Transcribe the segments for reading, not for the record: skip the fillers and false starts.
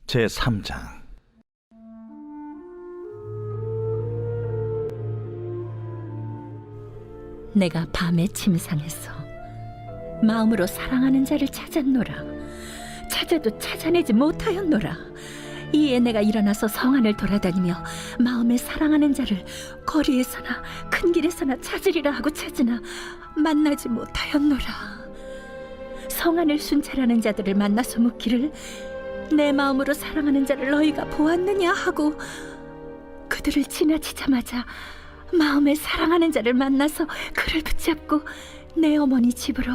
제3장. 내가 밤에 침상에서 마음으로 사랑하는 자를 찾았노라. 찾아도 찾아내지 못하였노라. 이에 내가 일어나서 성 안을 돌아다니며 마음에 사랑하는 자를 거리에서나 큰 길에서나 찾으리라 하고 찾으나 만나지 못하였노라. 성 안을 순찰하는 자들을 만나서 묻기를 내 마음으로 사랑하는 자를 너희가 보았느냐 하고 그들을 지나치자마자 마음에 사랑하는 자를 만나서 그를 붙잡고 내 어머니 집으로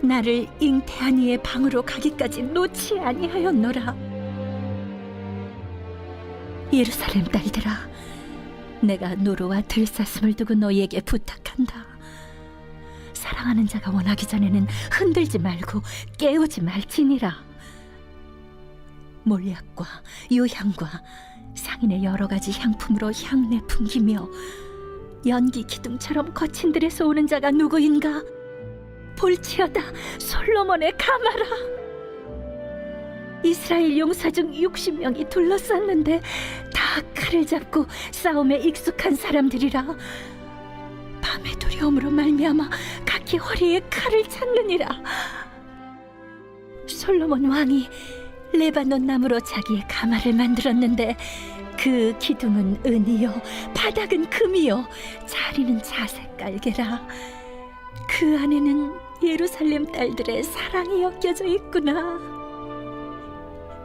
나를 잉태한 이의 방으로 가기까지 놓지 아니하였노라. 예루살렘 딸들아, 내가 노루와 들사슴을 두고 너희에게 부탁한다. 사랑하는 자가 원하기 전에는 흔들지 말고 깨우지 말지니라. 몰약과 유향과 상인의 여러 가지 향품으로 향내 풍기며 연기 기둥처럼 거친 들에서 오는 자가 누구인가? 볼지어다 솔로몬의 가마라. 이스라엘 용사 중 60명이 둘러쌌는데 다 칼을 잡고 싸움에 익숙한 사람들이라. 밤의 두려움으로 말미암아 각기 허리에 칼을 찾느니라. 솔로몬 왕이 레바논 나무로 자기의 가마를 만들었는데 그 기둥은 은이요 바닥은 금이요 자리는 자색 깔개라. 그 안에는 예루살렘 딸들의 사랑이 엮여져 있구나.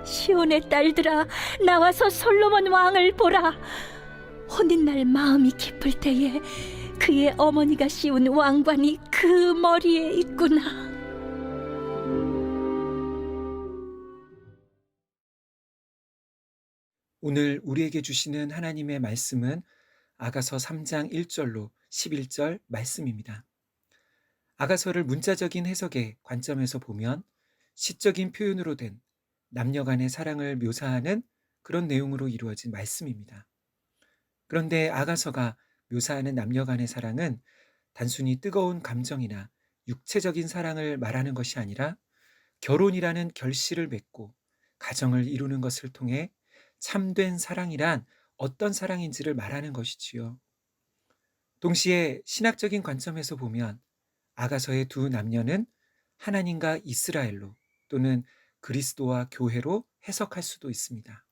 시온의 딸들아, 나와서 솔로몬 왕을 보라. 혼인날 마음이 깊을 때에 그의 어머니가 씌운 왕관이 그 머리에 있구나. 오늘 우리에게 주시는 하나님의 말씀은 아가서 3장 1절로 11절 말씀입니다. 아가서를 문자적인 해석의 관점에서 보면 시적인 표현으로 된 남녀 간의 사랑을 묘사하는 그런 내용으로 이루어진 말씀입니다. 그런데 아가서가 묘사하는 남녀 간의 사랑은 단순히 뜨거운 감정이나 육체적인 사랑을 말하는 것이 아니라 결혼이라는 결실을 맺고 가정을 이루는 것을 통해 참된 사랑이란 어떤 사랑인지를 말하는 것이지요. 동시에 신학적인 관점에서 보면 아가서의 두 남녀는 하나님과 이스라엘로 또는 그리스도와 교회로 해석할 수도 있습니다.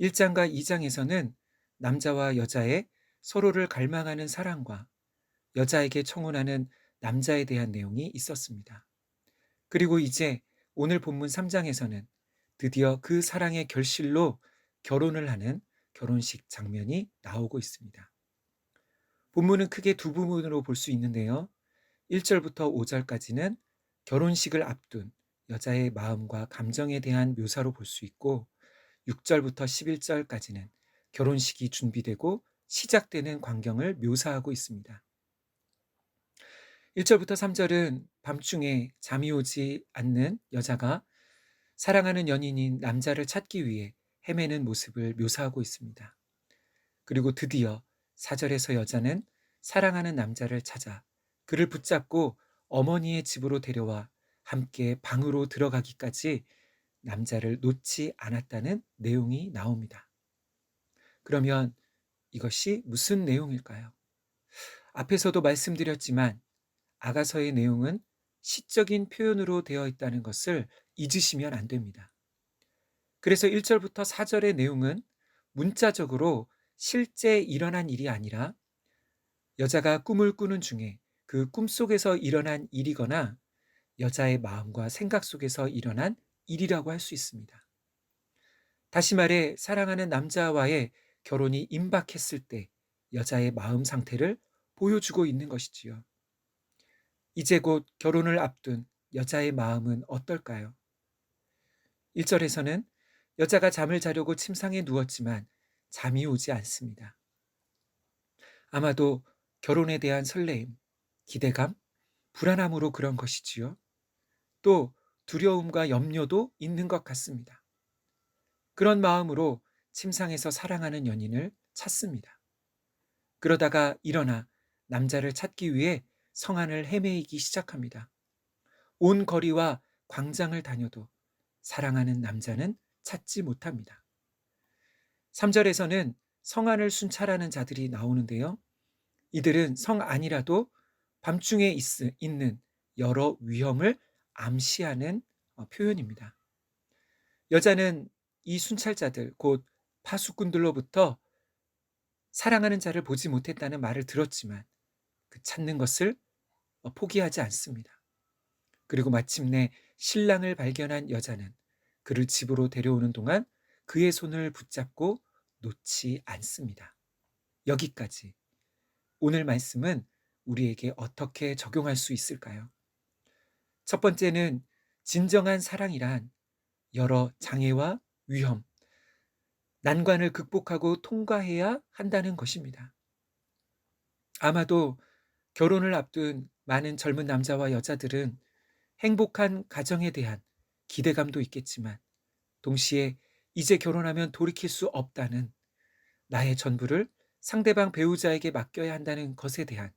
1장과 2장에서는 남자와 여자의 서로를 갈망하는 사랑과 여자에게 청혼하는 남자에 대한 내용이 있었습니다. 그리고 이제 오늘 본문 3장에서는 드디어 그 사랑의 결실로 결혼을 하는 결혼식 장면이 나오고 있습니다. 본문은 크게 두 부분으로 볼 수 있는데요. 1절부터 5절까지는 결혼식을 앞둔 여자의 마음과 감정에 대한 묘사로 볼 수 있고 6절부터 11절까지는 결혼식이 준비되고 시작되는 광경을 묘사하고 있습니다. 1절부터 3절은 밤중에 잠이 오지 않는 여자가 사랑하는 연인인 남자를 찾기 위해 헤매는 모습을 묘사하고 있습니다. 그리고 드디어 4절에서 여자는 사랑하는 남자를 찾아 그를 붙잡고 어머니의 집으로 데려와 함께 방으로 들어가기까지 남자를 놓지 않았다는 내용이 나옵니다. 그러면 이것이 무슨 내용일까요? 앞에서도 말씀드렸지만 아가서의 내용은 시적인 표현으로 되어 있다는 것을 잊으시면 안 됩니다. 그래서 1절부터 4절의 내용은 문자적으로 실제 일어난 일이 아니라 여자가 꿈을 꾸는 중에 그 꿈 속에서 일어난 일이거나 여자의 마음과 생각 속에서 일어난 일이라고 할 수 있습니다. 다시 말해 사랑하는 남자와의 결혼이 임박했을 때 여자의 마음 상태를 보여주고 있는 것이지요. 이제 곧 결혼을 앞둔 여자의 마음은 어떨까요? 1절에서는 여자가 잠을 자려고 침상에 누웠지만 잠이 오지 않습니다. 아마도 결혼에 대한 설레임, 기대감, 불안함으로 그런 것이지요. 또 두려움과 염려도 있는 것 같습니다. 그런 마음으로 침상에서 사랑하는 연인을 찾습니다. 그러다가 일어나 남자를 찾기 위해 성안을 헤매이기 시작합니다. 온 거리와 광장을 다녀도 사랑하는 남자는 찾지 못합니다. 3절에서는 성안을 순찰하는 자들이 나오는데요. 이들은 성 안이라도 밤중에 있는 여러 위험을 암시하는 표현입니다. 여자는 이 순찰자들, 곧 파수꾼들로부터 사랑하는 자를 보지 못했다는 말을 들었지만 그 찾는 것을 포기하지 않습니다. 그리고 마침내 신랑을 발견한 여자는 그를 집으로 데려오는 동안 그의 손을 붙잡고 놓지 않습니다. 여기까지. 오늘 말씀은 우리에게 어떻게 적용할 수 있을까요? 첫 번째는 진정한 사랑이란 여러 장애와 위험, 난관을 극복하고 통과해야 한다는 것입니다. 아마도 결혼을 앞둔 많은 젊은 남자와 여자들은 행복한 가정에 대한 기대감도 있겠지만 동시에 이제 결혼하면 돌이킬 수 없다는 나의 전부를 상대방 배우자에게 맡겨야 한다는 것에 대한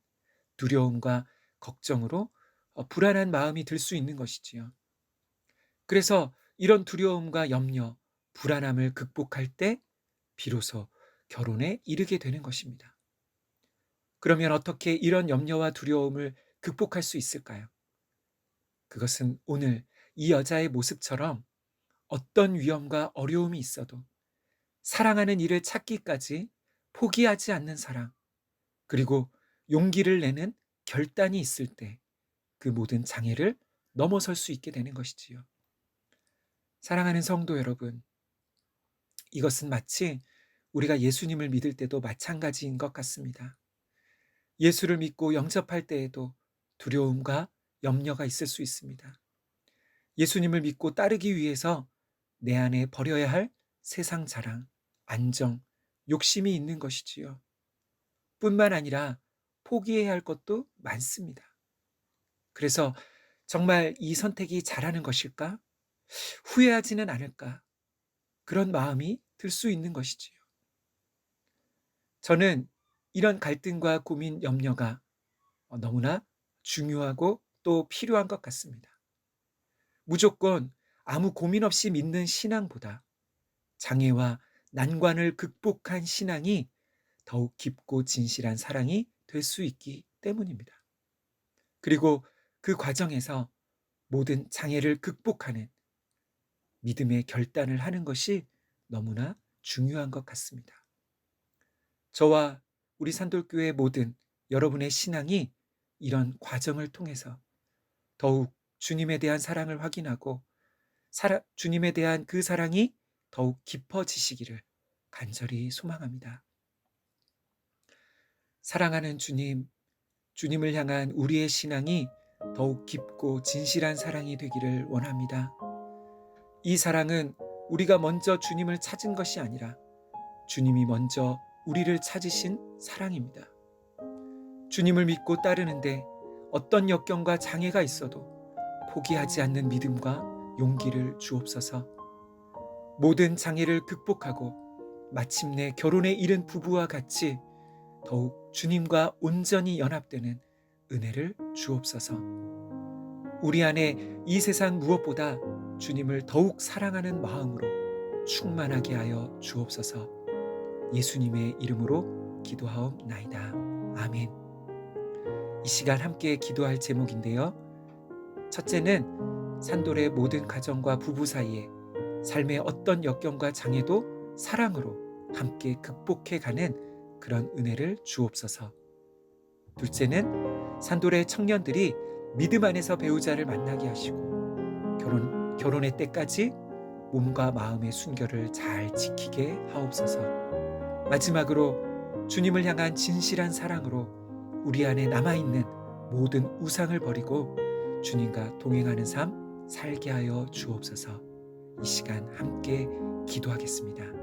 두려움과 걱정으로 불안한 마음이 들 수 있는 것이지요. 그래서 이런 두려움과 염려, 불안함을 극복할 때 비로소 결혼에 이르게 되는 것입니다. 그러면 어떻게 이런 염려와 두려움을 극복할 수 있을까요? 그것은 오늘 이 여자의 모습처럼 어떤 위험과 어려움이 있어도 사랑하는 이를 찾기까지 포기하지 않는 사랑, 그리고 용기를 내는 결단이 있을 때 그 모든 장애를 넘어설 수 있게 되는 것이지요. 사랑하는 성도 여러분, 이것은 마치 우리가 예수님을 믿을 때도 마찬가지인 것 같습니다. 예수를 믿고 영접할 때에도 두려움과 염려가 있을 수 있습니다. 예수님을 믿고 따르기 위해서 내 안에 버려야 할 세상 자랑, 안정, 욕심이 있는 것이지요. 뿐만 아니라 포기해야 할 것도 많습니다. 그래서 정말 이 선택이 잘하는 것일까? 후회하지는 않을까? 그런 마음이 들 수 있는 것이지요. 저는 이런 갈등과 고민, 염려가 너무나 중요하고 또 필요한 것 같습니다. 무조건 아무 고민 없이 믿는 신앙보다 장애와 난관을 극복한 신앙이 더욱 깊고 진실한 사랑이 될 수 있기 때문입니다. 그리고 그 과정에서 모든 장애를 극복하는 믿음의 결단을 하는 것이 너무나 중요한 것 같습니다. 저와 우리 산돌교회 모든 여러분의 신앙이 이런 과정을 통해서 더욱 주님에 대한 사랑을 확인하고 주님에 대한 그 사랑이 더욱 깊어지시기를 간절히 소망합니다. 사랑하는 주님, 주님을 향한 우리의 신앙이 더욱 깊고 진실한 사랑이 되기를 원합니다. 이 사랑은 우리가 먼저 주님을 찾은 것이 아니라 주님이 먼저 우리를 찾으신 사랑입니다. 주님을 믿고 따르는데 어떤 역경과 장애가 있어도 포기하지 않는 믿음과 용기를 주옵소서. 모든 장애를 극복하고 마침내 결혼에 이른 부부와 같이 더욱 주님과 온전히 연합되는 은혜를 주옵소서. 우리 안에 이 세상 무엇보다 주님을 더욱 사랑하는 마음으로 충만하게 하여 주옵소서. 예수님의 이름으로 기도하옵나이다. 아멘. 이 시간 함께 기도할 제목인데요. 첫째는 산돌의 모든 가정과 부부 사이에 삶의 어떤 역경과 장애도 사랑으로 함께 극복해가는 그런 은혜를 주옵소서. 둘째는 산돌의 청년들이 믿음 안에서 배우자를 만나게 하시고 결혼의 때까지 몸과 마음의 순결을 잘 지키게 하옵소서. 마지막으로 주님을 향한 진실한 사랑으로 우리 안에 남아있는 모든 우상을 버리고 주님과 동행하는 삶 살게 하여 주옵소서. 이 시간 함께 기도하겠습니다.